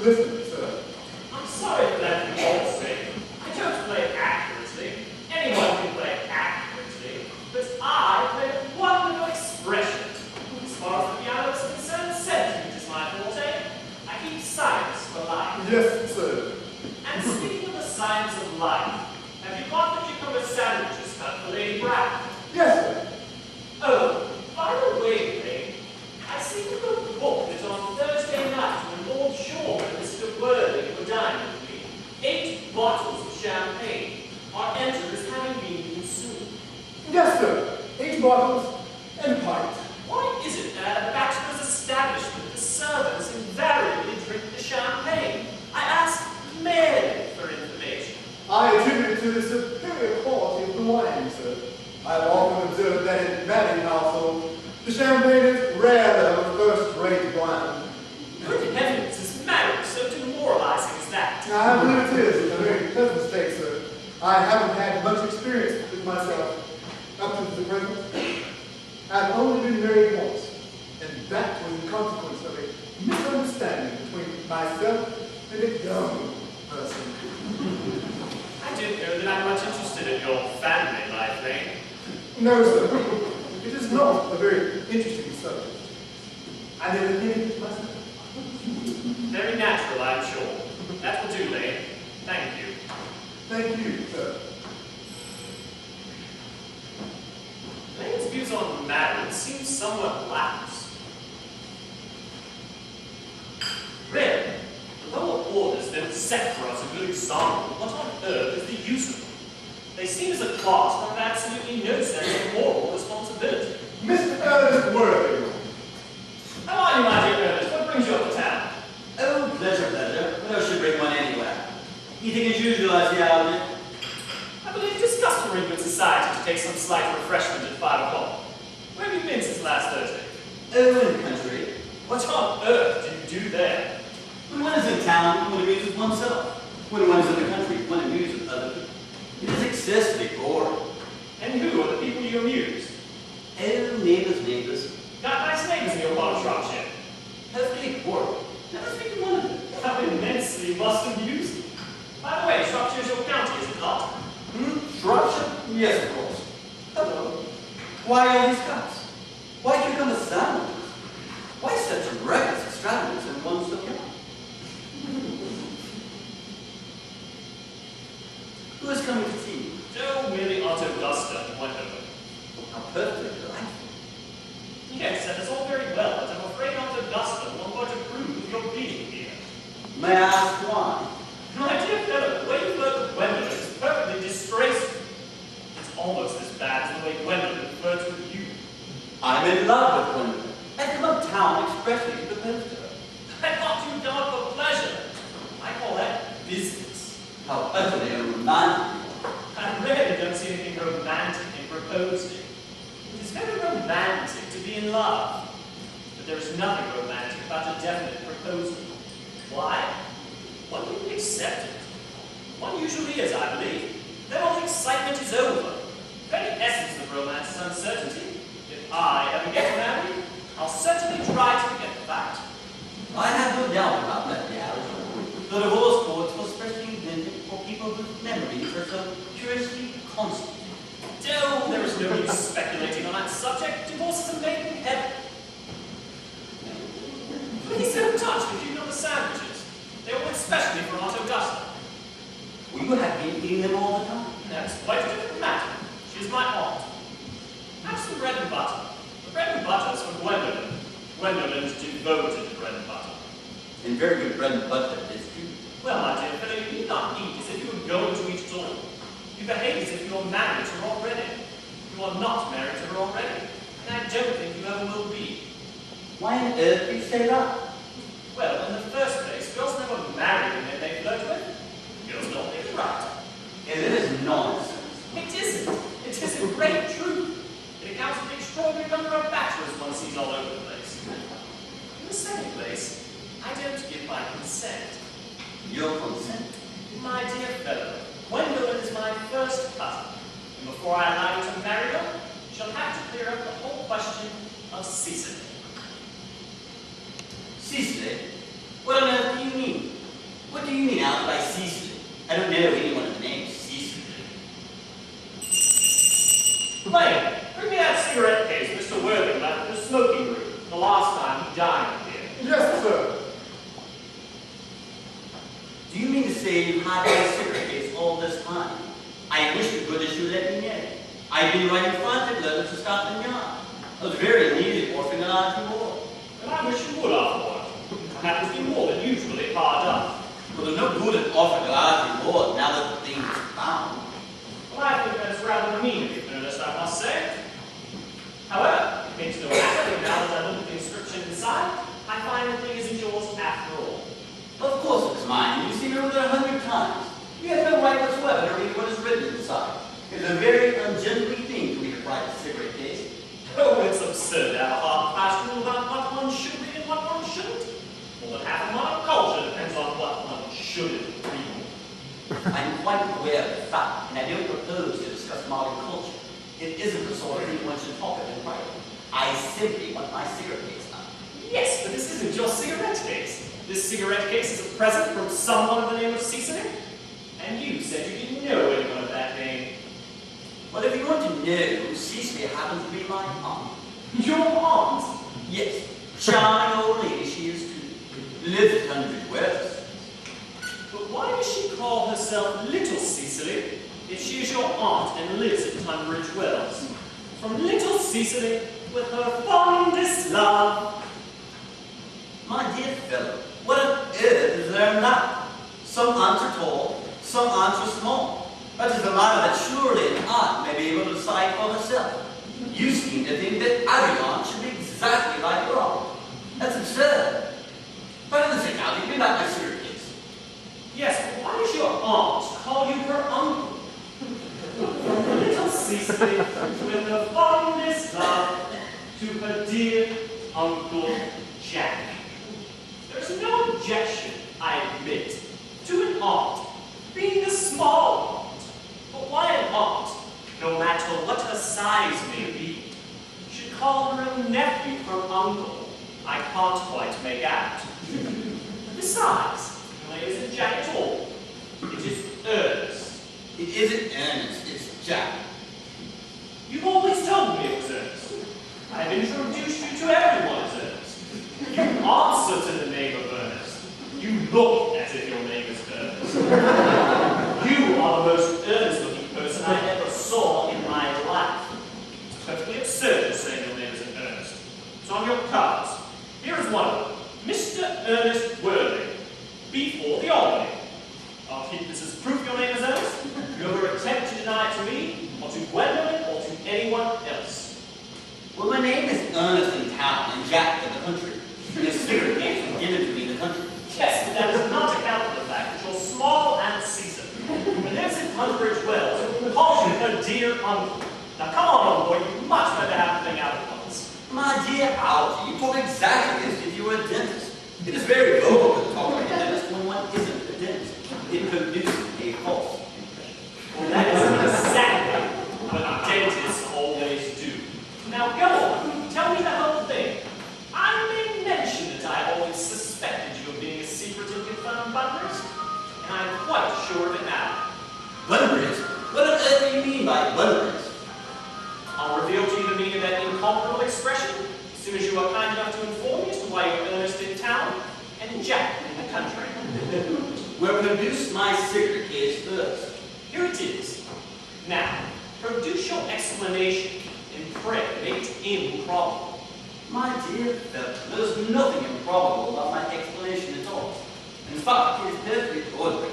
Listen, sir. I'm sorry for that for your sake. I don't play accurately. Anyone can play accurately. But I play with wonderful expression. As far as the piano is concerned, sentiment is my forte. I keep science for life. Yes, sir. And speaking of the science of life, have you got the cucumber sandwiches cut for Lady Brown? Yes, sir. Oh, by the way, Ray, I see from the book that on Thursday night when Lord Shaw and Mr. Worthing were dining with me, 8 bottles of champagne are entered as having been consumed. Yes, sir. 8 bottles and a pint. Why is it that at a bachelor's establishment the servants invariably drink the champagne? I ask merely for information. I attribute it to the superior quality of the wine, sir. I have often observed that in many households, the champagne is rare to have a first-rate wine. Good heavens, is marriage so demoralizing as that? I believe it is a very pleasant state, sir. I haven't had much experience with myself up to the present. I've only been married once, and that was the consequence of a misunderstanding between myself and a young person. I don't know that I'm much interested in your family life, Ray. No, sir. It is not a very interesting subject. I never think it myself. Very natural, I'm sure. That will do, Lane. Thank you. Thank you, sir. Lane's views on marriage seem somewhat lax. Really, the lower orders don't set for us a good example. What on earth is the use of them? They seem as a class to have absolutely no sense of moral responsibility. Mr. Earnest Worthing. How are you, my dear Earnest? What brings you up to town? Oh, pleasure. What else should bring one anywhere? Eating as usual, I see, Alvin. I believe it is customary in good society to take some slight refreshment at 5 o'clock. Where have you been since last Thursday? Oh, in the country. What on earth do you do there? When one is in town, one amuses oneself. When one is in the country, one amuses other people. It is excessively boring. And who are the people you amuse? Oh, neighbors. Got nice neighbors in your part of Shropshire. Perfectly boring. Never speak to one of them. How immensely you must amuse them. By the way, Shropshire is your county, is it not? Shropshire? Yes, of course. Hello. Why all these cups? Why cucumber sandwiches? Why such reckless extravagance in one so young? Who is coming to see you? Oh, merely Aunt Augusta and Wendover. How perfectly delightful. Yes, that is all very well, but I'm afraid Aunt Augusta won't want to approve of your being here. May I ask why? My dear fellow, the way you flirt with Wendover is perfectly disgraceful. It's almost as bad as the way Wendover flirts with you. I'm in love with Gwendolyn. I've come uptown expressly to propose to her. I thought you'd come up for pleasure. I call that business. How utterly unromantic. I really don't see anything romantic in proposing. It is very romantic to be in love. But there is nothing romantic about a definite proposal. Why? One can be accepted. One usually is, I believe. Then all the excitement is over. The very essence of romance is uncertainty. If I ever get married, I'll certainly try to forget the fact. I have no doubt about that reality. The divorce courts were specially invented for people whose memories are so curiously constant. Oh, there is no use speculating on that subject. Divorces are made in heaven. Please don't touch the cucumber sandwiches. They were especially for Aunt Augusta. We would have been eating them all the time. That's quite a different matter. She is my aunt. Have some bread and butter. The bread and butter is for Gwendolyn. Gwendolyn is devoted to bread and butter. And very good bread and butter is too. Well, my dear fellow, you need not eat as if you were going to eat at all. You behave as if you are married to her already. You are not married to her already, and I don't think you ever will be. Why on earth do you say that? Well, in the first place, girls never marry the men they flirt with. Girls don't make it right. It is nonsense. It isn't. It is a great truth. It accounts for the extraordinary number of bachelors one sees all over the place. In the second place, I don't give my consent. Your consent? My dear fellow, Gwendolyn is my first cousin, and before I allow you to marry her, you shall have to clear up the whole question of Cicely. Cicely? What on earth do you mean? know anyone named Cecil. Lane, bring me that cigarette case Mr. Worthing left in the smoking room the last time he dined here. Yes, sir. Do you mean to say you've had my cigarette case all this time? I wish to goodness you let me know. I've been writing frantic letters to Scotland Yard. I was very needed orphan and Archie Ward. And I wish you would afterward. I happen to be more than usually hard up. Well, there's no good in offering a large reward now that the thing is found. Well, I think that's rather mean of you, Earnest, I must say. However, it makes no matter, and now that I look at the inscription inside, I find the thing isn't yours after all. Of course it's mine. You've seen it over there 100 times. You have no right whatsoever to read what is written inside. It's a very ungentlemanly thing to read a private cigarette case. Oh, it's absurd to have a hard past rule about what one should read and what one shouldn't. More than half of modern culture depends on what one shouldn't read. I'm quite aware of the fact, and I don't propose to discuss modern culture. It isn't the sort of thing one should talk of in private. I simply want my cigarette case now. Yes, but this isn't your cigarette case. This cigarette case is a present from someone of the name of Cecil. And you said you didn't know anyone of that name. Well, if you want to know, Cecily happens to be my aunt. Your aunt? Yes, charming old lady she is too. Lives at 100 West. But why does she call herself Little Cecily if she is your aunt and lives at Tunbridge Wells? From Little Cecily with her fondest love. My dear fellow, what on earth is there in that? Some aunts are tall, some aunts are small. That is a matter that surely an aunt may be able to decide for herself. You seem to think that every aunt should be exactly like your aunt. That's absurd. For heaven's sake, now, give me back my cigarette case. Yes, but why does your aunt call you her uncle? Little Cecily with her fondest love to her dear Uncle Jack. There's no objection, I admit, to an aunt being a small aunt. But why an aunt, no matter what her size may be, should call her own nephew her uncle? I can't quite make out. Besides, it isn't Jack at all. It is Ernest. It isn't Earnest, it's Jack. You've always told me it was Ernest. I have introduced you to everyone as Ernest. You answer to the name of Ernest. You look as if your name is Ernest. You are the most earnest-looking person I ever saw in my life. It's perfectly absurd to say your name isn't Ernest. It's on your cards. Here is one of them. Mr. Earnest Worthing, B4 the Albany. I'll keep this as proof your name is Ernest. If you ever attempt to deny it to me, or to Gwendolyn, or to anyone else. Well, my name is Ernest in town and Jack in the country. And a cigarette case was given to me in the country. Yes, but that does not account for the fact that your small Aunt Cecil, who lives in Tunbridge Wells, calls you her dear uncle. Now come on, old boy, you much better have the thing out at once. My dear Algy, you talk exactly as if you were a dentist. It is very vulgar to talk like a dentist when one isn't a dentist. It produces a false impression. Well, that is exactly what dentists always do. Now go on, tell me the whole thing. I may mention that I always suspected you of being a secretive confirmed bunnerist, and I'm quite sure of it now. Bunnerist? What on earth do you mean by bunnerist? I'll reveal to you the meaning of that incomparable expression as soon as you are kind enough to inform me as to why you're Ernest in town and Jack in the country. Well, produce my cigarette case first. Here it is. Now, produce your explanation and pray make it improbable. My dear fellow, there's nothing improbable about my explanation at all. In fact, it is perfectly ordinary.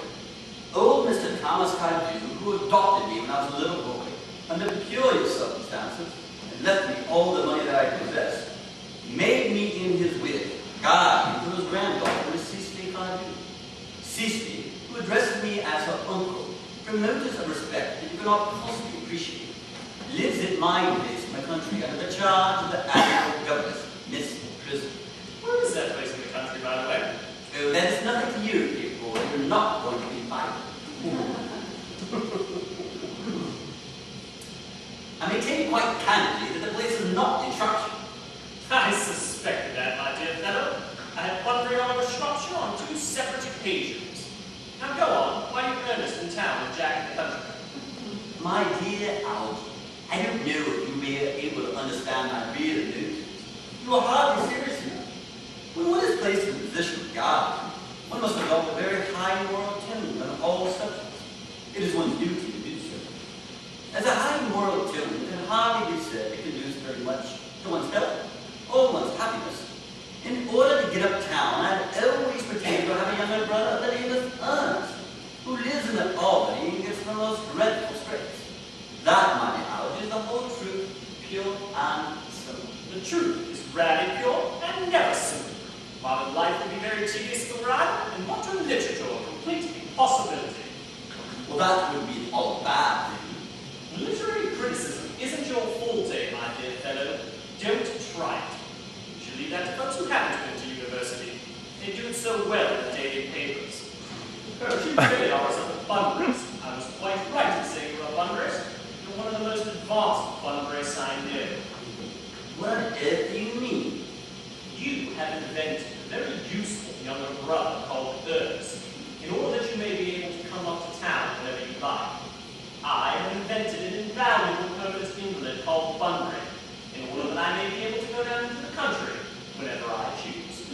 Old Mr. Thomas Cardew, who adopted me when I was a little boy, under peculiar circumstances, and left me all the money that I possessed, made me in his will guardian to his granddaughter, Miss Cecily Cardew. Cecily, who addresses me as her uncle, from notice of respect that you cannot possibly appreciate, lives at my place in the country under the charge of the admirable governess, Miss Prison. Where is that place in the country, by the way? Oh, that is nothing to you, dear boy. You're not going to be invited. I may tell you quite candidly that the place is not in Shropshire. I suspected that, my dear fellow. I had wandering all over Shropshire on 2 separate occasions. Now go on, why are you Ernest in town and Jack in the country. My dear Algie, I don't know if you may be able to understand my real motives. You are hardly serious enough. When one is placed in the position of guardian, one must adopt a very high moral tone on all subjects. It is one's duty to do so. As a high moral tone can hardly be said to conduce very much to one's health or one's happiness. In order to get uptown, I have always pretended to have a younger brother of the name of Earnest, who lives in the Albany and gets the most dreadful scrapes. That, my dear Algie, is the whole truth, pure and simple. The truth is rarely pure and never simple. Modern life would be very tedious to write, and modern literature a complete impossibility. Well, that would be all bad, then. Literary criticism isn't your forte, my dear fellow. Don't try it. You should leave that to folks who haven't been to university. They do it so well in the daily papers. You really are as a fundraiser. I was quite right in saying you're a fundraiser. You're one of the most advanced fundraisers I know. What on earth do you mean? You have invented a very useful younger brother called Earnest, in order that you may be able to come up to town whenever you like. I have invented an invaluable permanent invalid called Bunbury, in order that I may be able to go down into the country whenever I choose.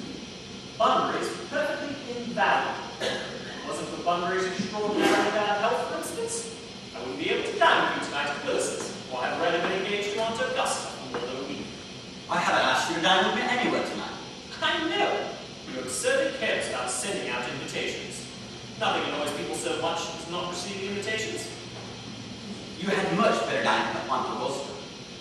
Bunbury is perfectly invaluable. If it wasn't for Bunbury's extraordinarily bad health, for instance, I wouldn't be able to dine with you tonight at Willis's, or I've already been engaged to Aunt Augusta for more than a week. I haven't asked you to dine with me anywhere tonight. I know. You're absurdly careless about sending out invitations. Nothing annoys people so much as not receiving invitations. You had much better dine with Aunt Augusta.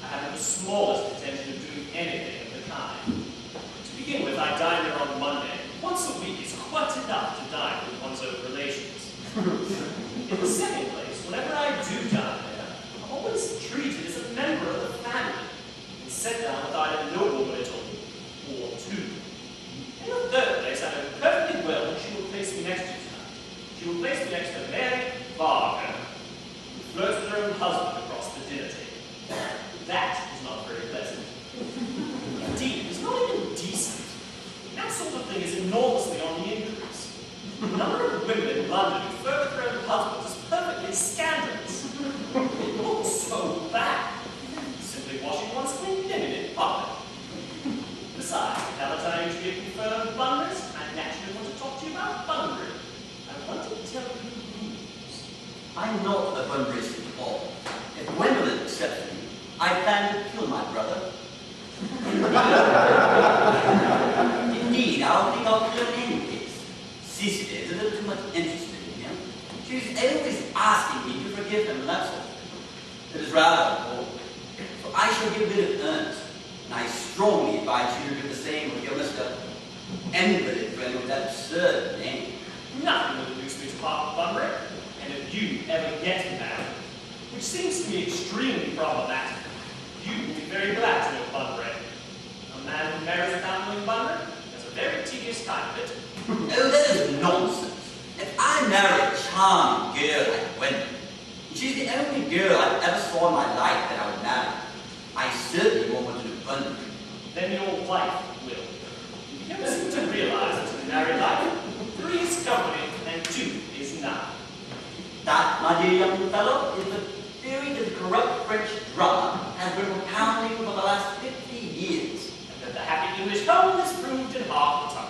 I haven't the smallest intention of doing anything of the kind. To begin with, I dine there on Monday. Once a week is quite enough to dine with one's own relations. In the second place, whenever I do dine there, I'm always treated as a member of the family, and set down with either noble little or two. In the third place, I know perfectly well that she will place me next to tonight. She will place me next to Mary Barker, who flirts with her own husband across the dinner table. That is not very pleasant. Indeed, it's not even decent. That sort of thing is enormously on the increase. The number of women in London who flirt with their own husbands is perfectly scandalous. It looks so bad. Simply washing one's clean linen in public. Besides, now that I usually confirmed Bunbury's, I naturally want to talk to you about Bunbury. I want to tell you news. I'm not a Bunburyist at all. If Gwendolyn accepts me, I plan to kill my brother. Indeed, I'll think I'll kill him in any case. Cecily is a little too much interested in him. She's always asking me to forgive him and that sort of thing. It is rather important. So I shall get rid of Ernest, and I strongly advise you to do the same with your Mr. Invalid friend with that absurd name. Nothing will induce me to part with Bunbury, and if you ever get married, which seems to me extremely problematic, you will be very glad to know Bunbury. A man who marries without knowing Bunbury has a very tedious time of it. Oh, that is nonsense. If I marry a charming girl like Gwendolyn, and she's the only girl I've ever saw in my life that I would marry, I certainly won't want to do Bunbury. Then your wife will. You never seem to realize that in married life, 3 is company and 2 is none. That, my dear young fellow, is the theory that the corrupt French drama has been propounding for the last 50 years. And that the happy English home is proved in half the time.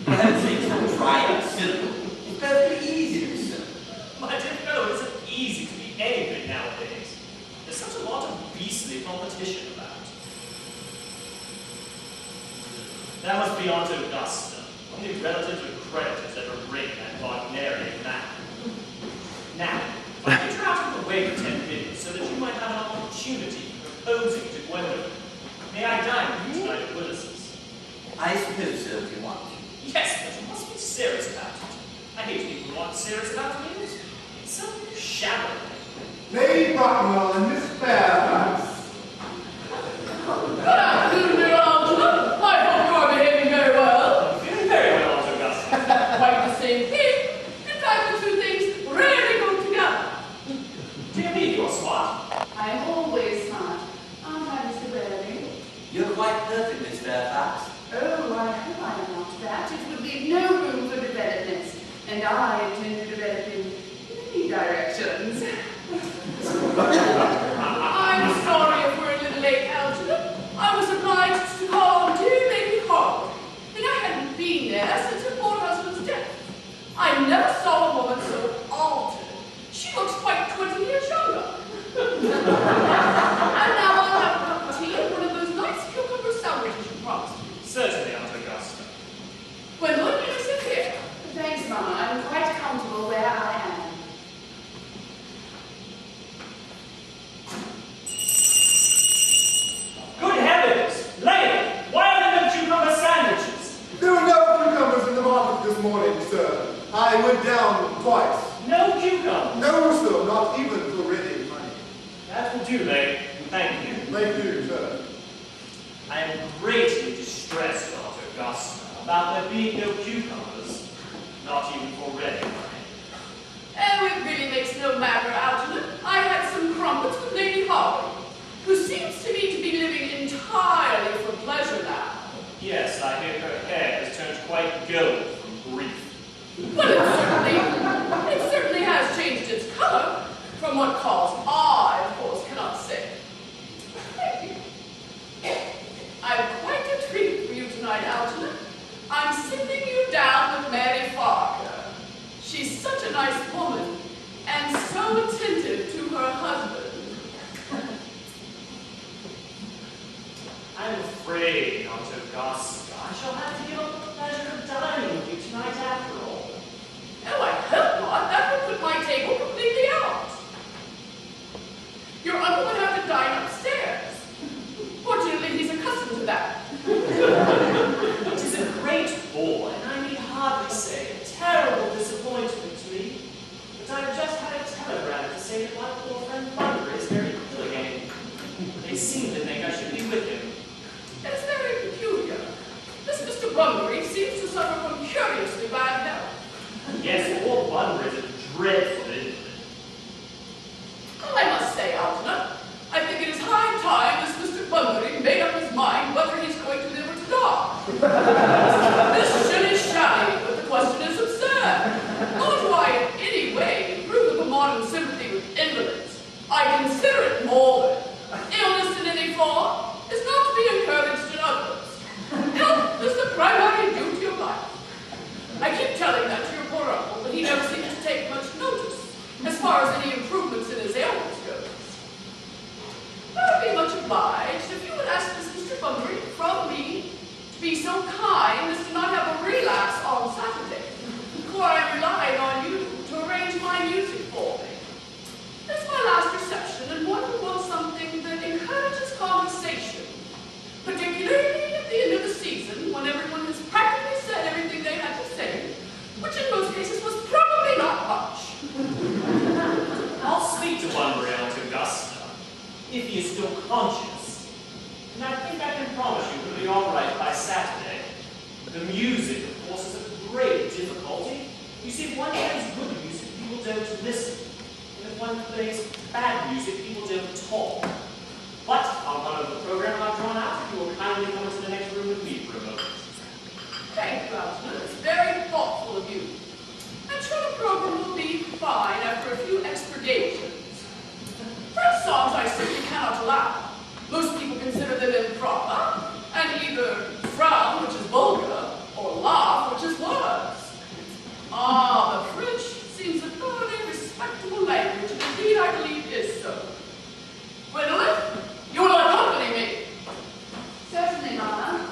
For heaven's sake, don't try and be cynical. It's perfectly easy to be cynical. My dear fellow, it isn't easy to be anything nowadays. There's such a lot of beastly competition about. That must be Aunt Augusta. Only relatives or creditors ever ring that Wagnerian man. Now, if I get her out of the way for 10 minutes so that you might have an opportunity of proposing to Gwendolyn, may I dine with you tonight at Willis's? I suppose so, if you want to. Yes, but you must be serious about it. I hate people who aren't serious about news. It's so shallow. Lady Brockwell and Miss Fairfax. Good afternoon, dear Angela. I hope you are behaving very well. I'm feeling very well, Aunt Augusta. Quite the same thing. In fact, the two things rarely go together. Dear me, you're smart. I am always smart. Aren't I, Mr. Bailey? You're quite perfect, Miss Fairfax. Oh, I hope I am not that. It would leave no room for development. And I intend to develop in many directions. I'm sorry if we're a little late, Algernon. I was obliged to call on dear Lady Harwood, and I hadn't been there since her poor husband's death. I never saw a woman so altered. She looks quite 20 years younger. And now I'll have a cup of tea and one of those nice cucumber sandwiches you promised me. Certainly, Aunt Augusta. Gwendolyn, you sit here. Thanks, Mama. I'm quite comfortable where I am. Good heavens! Lady, why are there no cucumber sandwiches? There were no cucumbers in the market this morning, sir. I went down twice. No cucumbers? No, sir, not even for ready money. That will do, lady. Thank you. Thank you, sir. I am greatly distressed, Aunt Augusta, about there being no cucumbers, not even for ready money. Oh, it really makes no matter, Algernon. I had some crumpets with Lady Harwood, who seems to me to be living entirely for pleasure now. Yes, I hear her hair has turned quite gold from grief. Well, it certainly has changed its color, from what cause I, of course, cannot say. Thank you. I've quite a treat for you tonight, Algernon. I'm sending you down with Mary Farker. She's such a nice woman, and so attentive to her husband. I'm afraid, Aunt Augusta, I shall have to give up the pleasure of dining with you tonight after all. Oh, I hope not. That would put my table completely out. Your uncle would have to dine upstairs. Fortunately, he's accustomed to that. It is a great bore, and I need hardly say a terrible disappointment to me. But I've just had a telegram to say that my poor friend Bunbury is very ill again. They seem to think I should be with him. It's very peculiar. This Mr. Bunbury seems to suffer from curiously bad health. Yes, poor Bunbury is a dreadful invalid. Well, I must say, Algernon, I think it is high time this Mr. Bunbury made up his mind whether he's going to live or to die. This shilly-shally, but the question is absurd. Nor do I in any way approve of a modern sympathy with invalids. I consider it morbid. Illness in any form is not to be encouraged in others. Health is the primary duty of life. I keep telling that to your poor uncle, but he never seems to take much notice as far as any improvements in his ailments goes. I would be much obliged if you would ask this Mr. Bunbury from me to be so kind as to not have a relapse on Saturday, for I relied on you to arrange my music for me. It's my last reception, and one would want something that encourages conversation, particularly at the end of the season, when everyone has practically said everything they had to say, which in most cases was probably not much. I'll speak to Bunbury, Aunt Augusta, if he is still conscious. And I think I can promise you he'll be all right by Saturday. The music, of course, is a great difficulty. You see, if one plays good music, people don't listen. And if one plays bad music, people don't talk. But I'll run over the program I've drawn out if you will kindly come into the next room with me for a moment. Thank you, Algernon. It's very thoughtful of you. I'm sure the program will be fine after a few expurgations. French songs I simply cannot allow. Most people consider them improper, and either frown, which is vulgar, or laugh, which is worse. Ah, the French seems a thoroughly respectable language, and indeed I believe is so. Gwendolyn, you will accompany me. Certainly, Mama.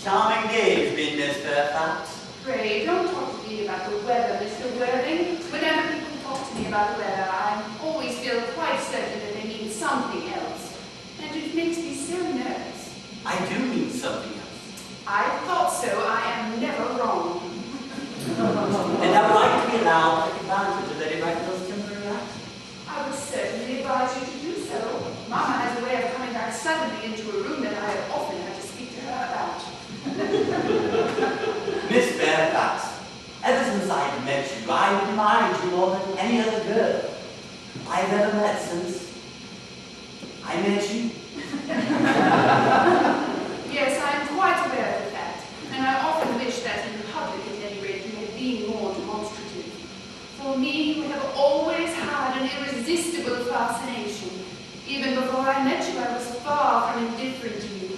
Charming day it's been, Miss Fairfax. Pray, don't talk to me about the weather, Mr. Worthing. Whenever people talk to me about the weather, I always feel quite certain that they mean something else. And it makes me so nervous. I do mean something else. I thought so. I am never wrong. And I would like to be allowed to take advantage of Lady Rachel's temporary absence. I would certainly advise you to do so. Mama has a way of coming back suddenly into a room that I have often had to speak to her about. Miss Fairfax, ever since I met you, I've admired you more than any other girl I've ever met since I met you. Yes, I am quite aware of that, and I often wish that in public at any rate you had been fascination. Even before I met you, I was far from indifferent to you.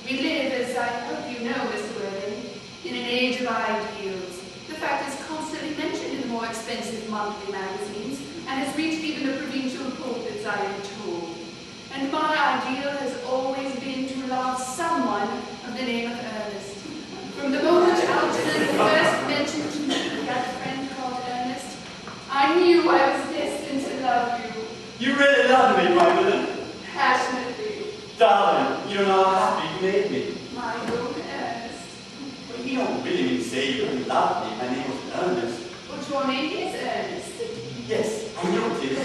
We live, as I hope you know, Mr. Worthing, in an age of ideals. The fact is constantly mentioned in the more expensive monthly magazines, and has reached even the provincial pulpits, I am told. And my ideal has always been to love someone of the name of Earnest. From the moment Algernon first mentioned to me that friend called Earnest, I knew I was destined to love you. You really love me, my William. Passionately. Darling, you know how happy you made me. My own Earnest. Well, you don't really mean to say you really love me. My name was Earnest. But your name is Earnest. Yes, I know it is.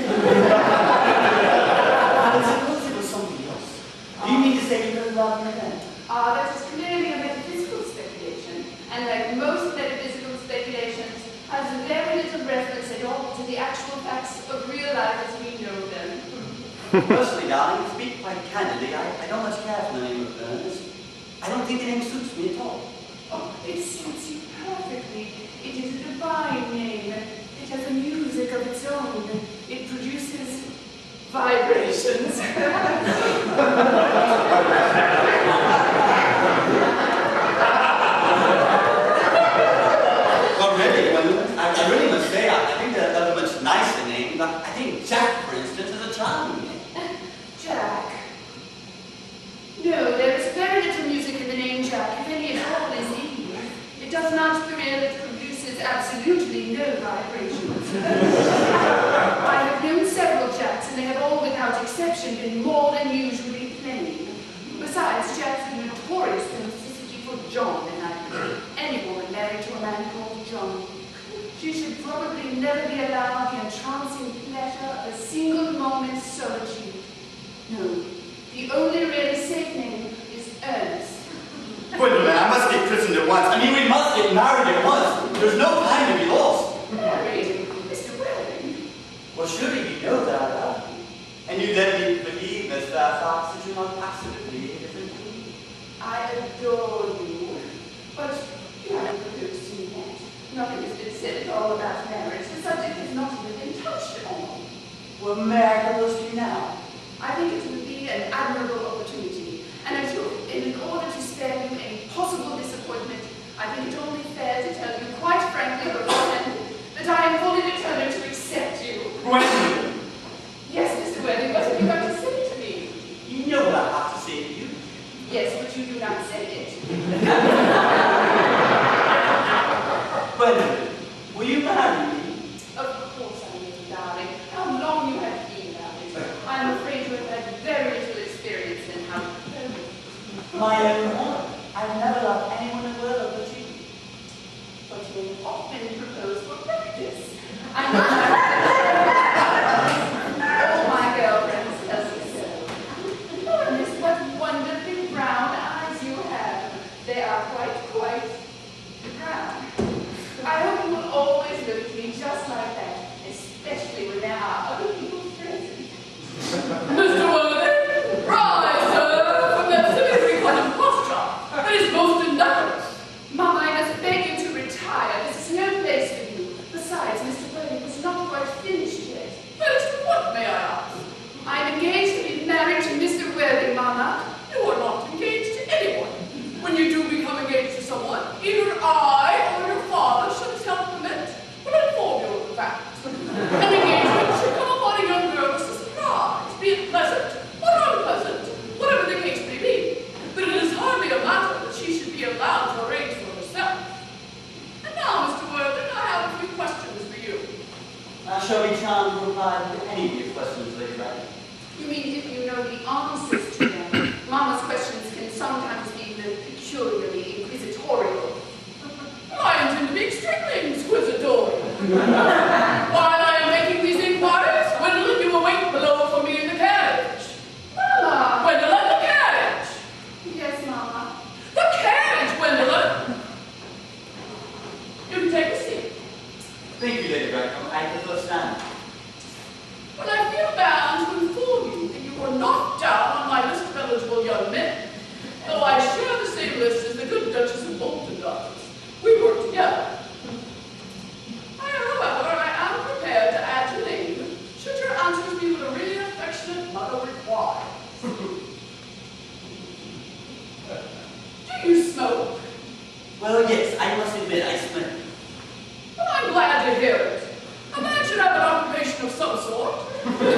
But suppose it was something else. Do you mean to say you don't love me then? That is clearly a metaphysical speculation, and like most metaphysical speculations, has very little reference at all to the actual facts of real life as we know them. Personally, darling, to speak quite candidly, I don't much care for the name of Earnest. I don't think the name suits me at all. Oh, it suits you perfectly. It is a divine name. It has a music of its own. It produces vibrations. Well, really, I really must say, I think they're a much nicer name. I think Jack, for instance, is a charming name. Jack. No, there is very little music in the name Jack, if any at all, indeed. It does not thrill, it produces absolutely no vibrations. I have known several Jacks, and they have all, without exception, been more than usually plain. Besides, Jacks are notorious for necessity for John, and I believe any woman married to a man called John. She should probably never be allowed the entrancing pleasure of a single moment's solitude. No, the only really safe name is Earnest. Gwendolyn, I must get christened at once. I mean, we must get married at once. There's no time to be lost. Married, Mr. Worthing. Well, surely you know that I love you. And you let me believe, Miss Fairfax, that you're not absolutely indifferent to me. I adore you, but you haven't proposed to me yet. Nothing has been said at all about marriage. The subject has not even been touched on. Well, may I propose to you now? I think it would be an admirable opportunity, and I feel in order to spare you any possible disappointment, I think it only fair to tell you quite frankly beforehand that I am fully determined to accept you. Gwendolyn! Yes, Mr. Worthing, what have you got to say to me? You know what I have to say to you. Yes, but you do not say it. Gwendolyn, will you marry me? Of course I will, darling. How long you have been married. I'm afraid you have had very little experience in how to propose. My own honor. I've never loved anyone in the world but you. But you have often proposed for practice. Oh, my girlfriends does so. Oh, Miss, what wonderfully brown eyes you have. They are quite brown. I hope you will always look at me just like that, especially when there are other people present. Mr. Worthing, rise, sir, from that civilly common posture. That is most indecorous. Mama, I must beg you to retire. This is no place for you. Besides, Mr. Worthing was not quite finished yet. Finished what, may I ask? I am engaged to be married to Mr. Worthing, Mama. You are not engaged to anyone. When you do become engaged to someone, either I or your father should self-permit will inform you of the fact. An engagement should come upon a young girl as a surprise, be it pleasant or unpleasant, whatever the case may be. But it is hardly a matter that she should be allowed to arrange for herself. And now, Mr. Worthing, I have a few questions for you. I shall be charmed to reply to any of your questions, Lady Wright. You mean if you know the answers to them? Mama's questions can sometimes be peculiarly inquisitorial. I intend to be extremely inquisitorial. While I am making these inquiries, Gwendolyn, you will wait below for me in the carriage. Mama! Gwendolyn, the carriage! Yes, Mama. The carriage, Gwendolyn! You can take a seat. Thank you, Lady Wright. I prefer stand. But I feel bound to inform you that you were not down on my list of eligible young men, though I share the same list as the good Duchess of Bolton does. We work together. However, I am prepared to add your name, should your answers be what are really Well, yes, I must admit I smell it. Well, I'm glad to hear it. A man should have an occupation of some sort. There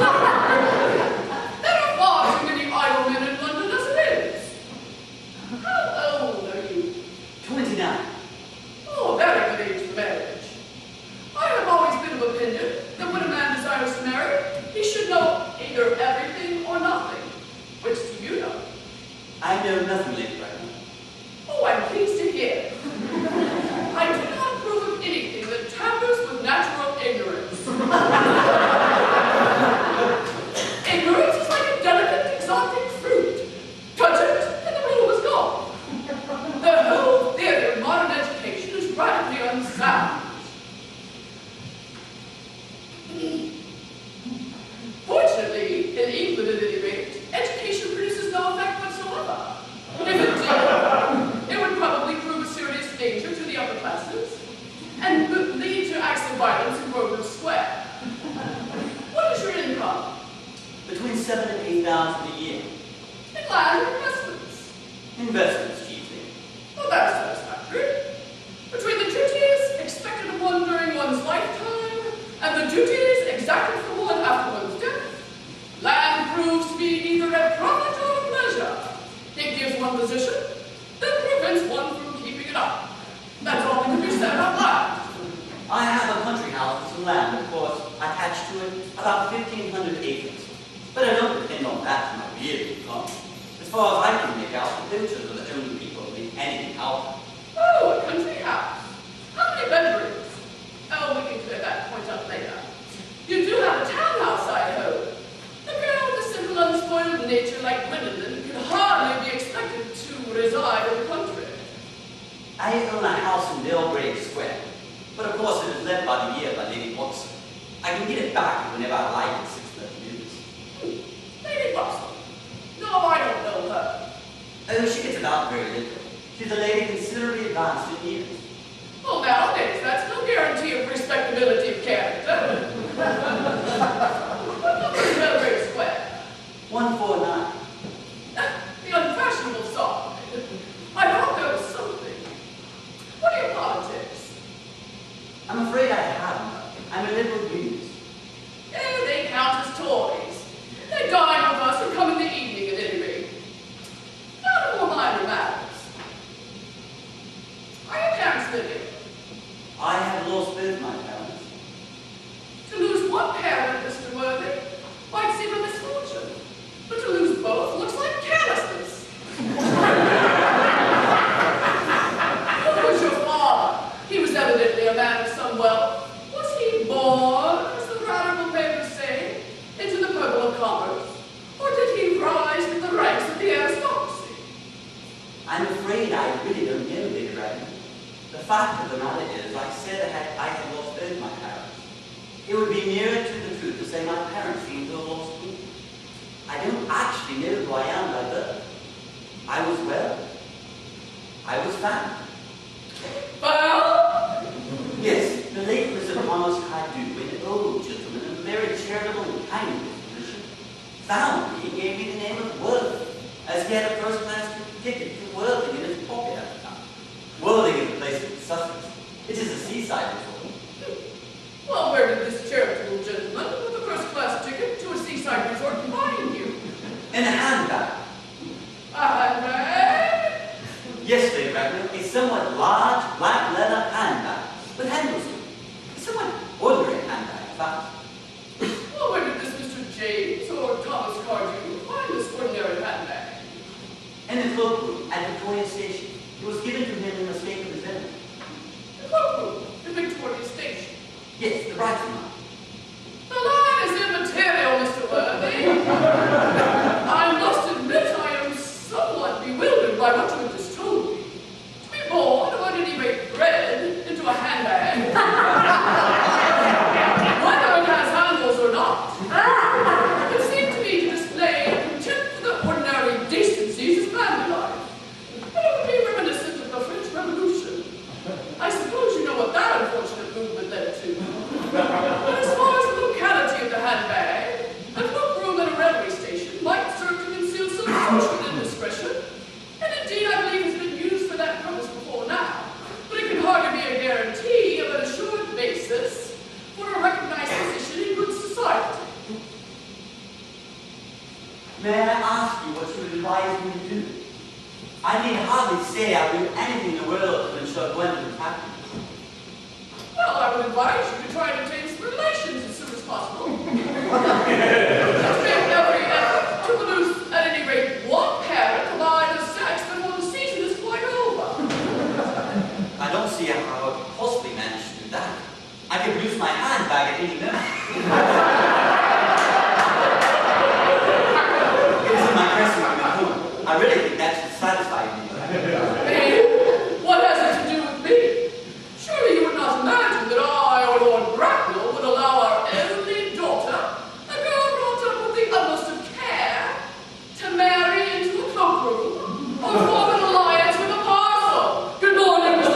are far too many idle men in London as it is. How old are you? 29. Oh, very good age for marriage. I have always been of opinion that when a man desires to marry, he should know either everything or nothing. Which do you know? I know nothing, Lady Bracknell. Oh, I'm pleased to hear. I do not approve of anything that tampers with natural ignorance. Ignorance is like a delicate, exotic fruit. Touch it, and the bloom is gone. The whole theory of modern education is radically unsound. Fortunately, in England at any rate, education produces no effect whatsoever. If it did, it would probably prove a serious danger to the upper classes and lead to acts of violence in Grosvenor Square. What is your income? Between 7 and 8,000 a year. In land or investments? Investments, chiefly. Well, that is satisfactory. Between the duties expected of one during one's lifetime and the duties exacted from one after one's death, land proves to be either a profit or a pleasure. It gives one position, then prevents one from keeping it up. That's all that can be said about land. I have a country house with some land, of course, attached to it, about 1,500 acres. But I don't depend on that for my real income. As far as I can make out, the villagers are the only people who make anything out. Oh, a country house. How many bedrooms? Oh, we can clear that point up later. You do have a townhouse, I hope. A girl with a simple, unspoiled nature like Gwendolyn can hardly be expected to reside in the country. I own a house in Belgrave Square, but of course it is let by the year by Lady Watson. I can get it back whenever I like in 6 minutes. Lady Watson? No, I don't know her. Oh, she gets about very little. She's a lady considerably advanced in years. Well, nowadays, that's no guarantee of respectability of character. What number is Belgrave Square? 149. The unfashionable song. I thought there was something. What are your politics? I'm afraid I haven't. I'm a liberal Unionist. Oh, they count as Tories. They dine with us or come in the evening at any rate. Now to more minor matters. Are your parents living? I have lost both my parents. To lose one parent, Mr. Worthy, might seem a misfortune. But to lose both looks like carelessness. Who was your father? He was evidently a man of some wealth. Was he born, as the radical papers say, into the purple of commerce? Or did he rise in the ranks of the aristocracy? I'm afraid I really don't know, Lady Bracknell. The fact of the matter is, I said I had lost both my parents. It would be nearer to the truth to say my parents seemed to have lost me. I don't actually know who I am by birth. I was well. I was fat. Well? Yes, the late Mr. Thomas Cardew, an old gentleman of a very charitable and kind disposition, found me and gave me the name of Worthing, as he had a first-class ticket to Worthing in his pocket at the time. Worthing is a place in Sussex. It is a seaside resort. Well, where did this charitable gentleman with a first-class ticket to a seaside resort find you? In a handbag. A handbag? Yes, Lady Bracknell, a somewhat large black leather handbag with handles to it. A somewhat ordinary handbag, in fact. Well, where did this Mr. James or Thomas Cardew find this ordinary handbag? In the cloakroom at Victoria Station. It was given to him in the state of his enemies. The cloakroom in Victoria Station. Yes, the bright one. The line is immaterial, Mr. Worthy. I must admit I am somewhat bewildered by what you have just told me. To be born, or at any rate bred, into a handbag, whether it has handles or not, would seem to me to display a contempt for the ordinary decencies of family life. But it would be reminiscent of the French Revolution. I suppose you know what that unfortunate movement led to. But as far as the locality of the handbag, a cloakroom at a railway station May I ask you what you would advise me to do? I need hardly say I would do anything in the world to ensure Gwendolyn's happiness. Well, I would advise you to try and obtain some relations as soon as possible. Just make every effort to produce, at any rate, one parent of either sex before the season is quite over. I don't see how I would possibly manage to do that. I could produce my handbag at any minute. It is in my dressing room at home. I really think that should satisfy me. Me? What has it to do with me? Surely you would not imagine that I or Lord Bracknell would allow our only daughter, a girl brought up with the utmost of care, to marry into a cloakroom or form an alliance with a parcel. Good morning, Mr.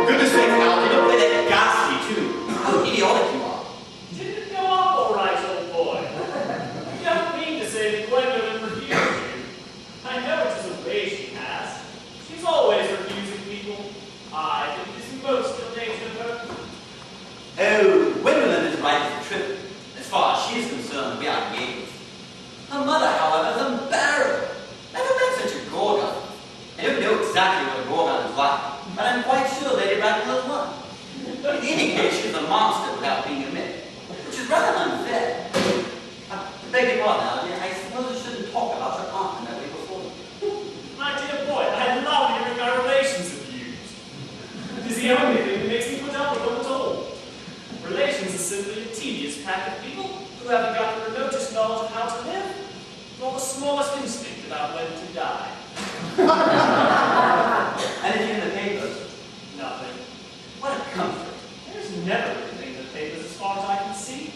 Goodness sakes, Al, you don't play that ghastly too. How idiotic you are. Didn't go off all right, old boy. You don't mean to say that Gwendolyn refused you. I know it's just a way she has. She's always refusing people. I think this is most of the nature of her. Oh, Gwendolyn is right as a trip. As far as she is concerned, we are engaged. Her mother, however, is unbearable. Never met such a gorgon. I don't know exactly what a gorgon is like, but I'm quite sure Lady Bracknell is one. In any case, she's a monster without being a myth, which is rather unfair. I beg your pardon, Algy. I suppose I shouldn't talk about your aunt in that way before. My dear boy, I love hearing our relations abused. It is the only thing that makes me put up with them at all. Relations are simply a tedious pack of people who haven't got the remotest knowledge of how to live, nor the smallest instinct about when to die. Anything in the papers? Nothing. What a comfort. There's never anything in the papers as far as I can see.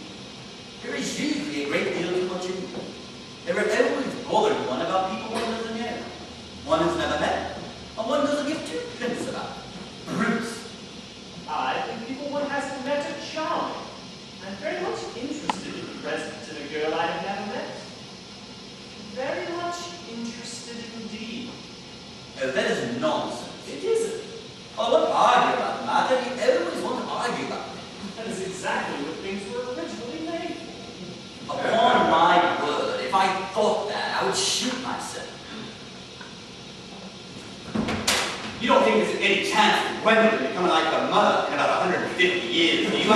There is usually a great deal too much in them. They were always bothering one about people one doesn't know. One has never met, and one doesn't give two pence about. Brutes. I think people one hasn't met are charming. I'm very much interested in the present in a girl I have never met. Very much interested indeed. Oh, that is nonsense. It isn't. I won't argue about the matter. You always want to argue about it. That is exactly what things were originally made for. Upon my word, if I thought that, I would shoot myself. You don't think there's any chance of Gwendolyn becoming like her mother in about 150 years, do you?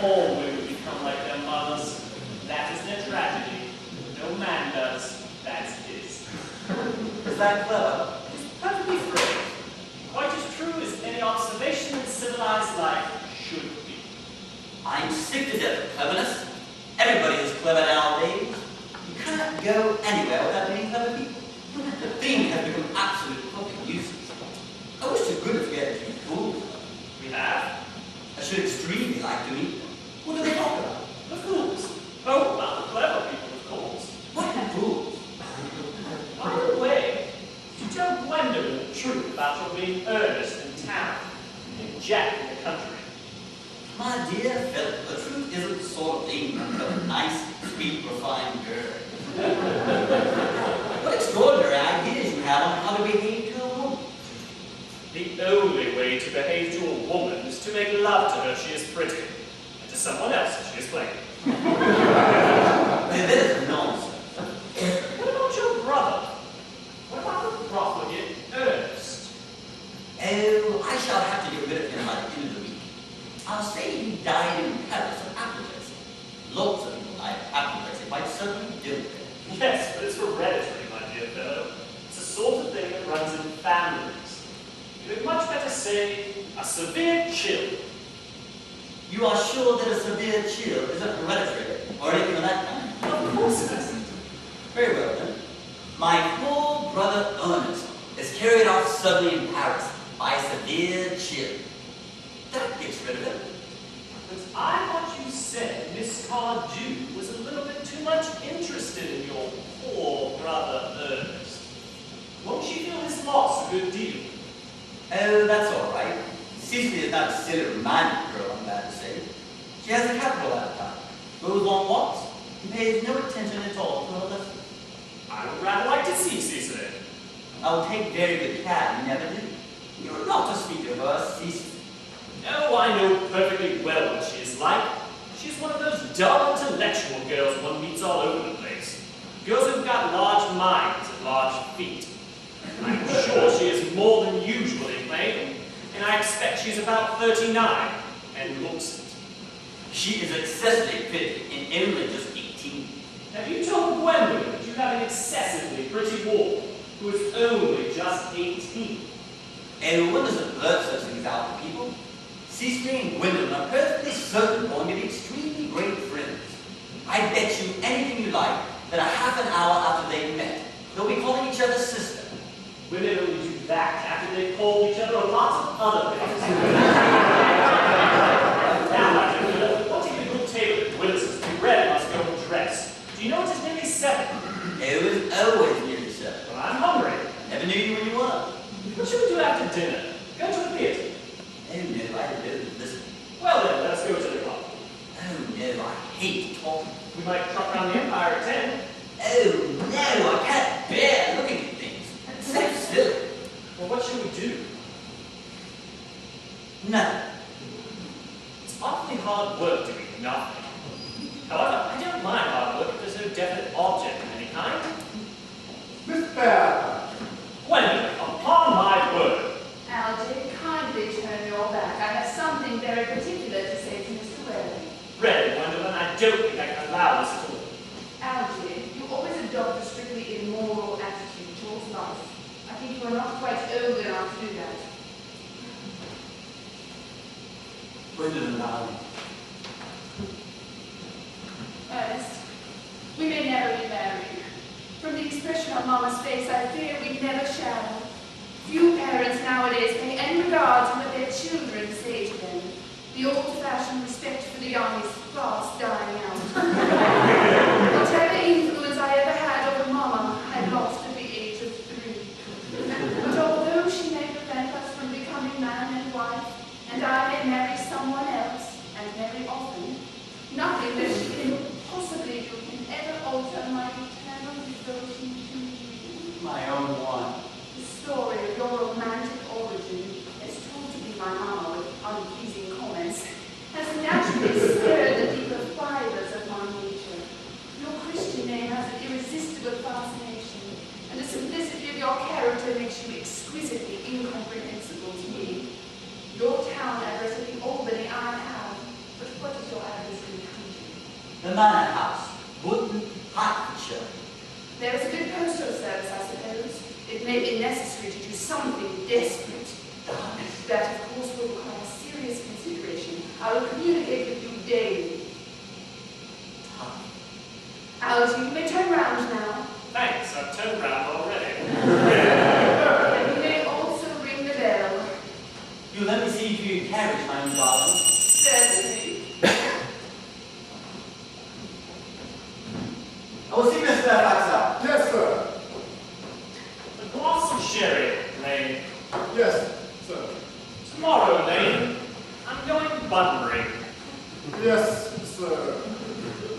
All women become like their mothers. That is their tragedy. No man does. That's his. Is that clever? It's perfectly free. Quite as true as any observation in civilized life should be. I'm sick to death of cleverness. Everybody is clever nowadays. You can't go anywhere without meeting clever people. The thing has become absolute public nuisance. I wish to goodness we had a few fools. We have I should extremely like to meet them. What do they talk about? the fools. Oh, well, the clever people, of course. What fools? By the way, did you tell Gwendolyn the truth about your being Earnest in town and Jack in the country? My dear Philip, the truth isn't the sort of thing for a nice, sweet, refined girl. What extraordinary ideas you have on how to behave to a woman. The only way to behave to a woman is to make love to her she is pretty, and to someone else if she is plain. That is nonsense. What about your brother? What about the profligate Earnest? Oh, I shall have to get rid of him by the end of the week. I'll say he died in Paris of apoplexy. Lots of people die of apoplexy by suddenly doing it. Yes, but it's hereditary, my dear fellow. It's the sort of thing that runs in families. You had much better say a severe chill. You are sure that a severe chill isn't hereditary or anything of that kind? Of course it isn't. Very well then. My poor brother Earnest is carried off suddenly in Paris by a severe chill. That gets rid of it. But I thought you said Miss Cardew was a little bit too much interested in your poor brother Earnest. Won't she feel his loss a good deal? Oh, that's all right. Cecily is not a silly, romantic girl, I'm glad to say. She has a capital appetite, goes on walks, and pays no attention at all to her lessons. I would rather like to see Cecily. I will take very good care you never do. You are not to speak of her her ceased. Oh, I know perfectly well what she is like. She's one of those dull intellectual girls one meets all over the place. Girls who've got large minds and large feet. I'm sure she is more than usually plain, and I expect she's about 39 and looks it. She is excessively pretty and only just 18. Have you told Gwendolyn that you have an excessively pretty ward who is only just 18? Everyone doesn't blurt such things out to people. Cecily and Gwendolyn are perfectly certain going to be extremely great friends. I bet you anything you like that a half an hour after they've met, they'll be calling each other sister. Women only do that after they've called each other lots of other things. Now, my dear, what's a good table at Willis's? You read must go and dress. Do you know it's nearly 7? It was always nearly 7. Well, I'm hungry. Never knew you when you were. What should we do after dinner? Go to the theatre? Oh no, I don't listen. Well then, let's go to the club. Oh no, I hate talking. We might truck around the Empire at 10. Oh no, I can't bear looking at things. It's so silly. Well, what should we do? Nothing. It's awfully hard work doing nothing. However, I don't mind hard work if there's no definite object of any kind. Miss Bear. Gwendolyn, upon my word. Algy, kindly turn your back. I have something very particular to say to Mr. Welling. Really, Gwendolyn, I don't think I can allow this at all. Algy, you always adopt a strictly immoral attitude towards life. I think you are not quite old enough to do that. Gwendolyn, darling. Ernest, we may never be married. From the expression on Mama's face, I fear we never shall. Few parents nowadays pay any regard to what their children say to them. The old-fashioned respect for the young is fast dying out. Whatever influence I ever had over Mama, I lost at the age of 3. But although she may prevent us from becoming man and wife, and I may marry someone else, and very often, nothing that she can possibly do can ever alter my eternal devotion to you. My own one. The story of your romantic origin, as told to be my mama with unpleasing comments, has naturally stirred the deeper fibers of my nature. Your Christian name has an irresistible fascination, and the simplicity of your character makes you exquisitely incomprehensible to me. Your town address at the Albany I have, but what is your address in the country? The Manor House, Woodland, Hertfordshire. There is a good postal service, I suppose. It may be necessary to do something desperate. That, of course, will require serious consideration. I will communicate with you daily. Algy, you may turn round now. Thanks, I've turned round already. And you may also ring the bell. You'll let me see you in carriage, my own darling. Certainly. I will see Miss Fairfax out. Yes, sir. A glass of sherry, Lane. Yes, sir. Tomorrow, Lane, I'm going Bunbury. Yes, sir.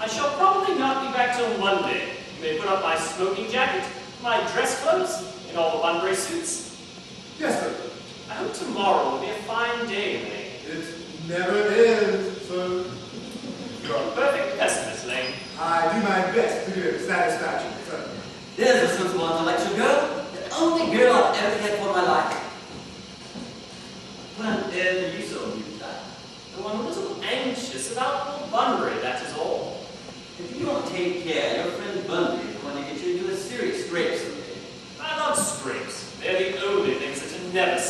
I shall probably not be back till Monday. You may put up my smoking jacket, my dress clothes, and all the Bunbury suits. Yes, sir. I hope tomorrow will be a fine day, Lane. It never is, sir. You're a perfect pessimist, Lane. I do my best to give satisfaction, sir. There's a sensible intellectual girl. The only girl I've ever had for my life. What on earth are you so amused at? Though I'm a little anxious about Lord Bunbury, that is all. If you don't take care, your friend Bunbury is going to get you into a serious scrape someday. I love scrapes. They're the only things that are never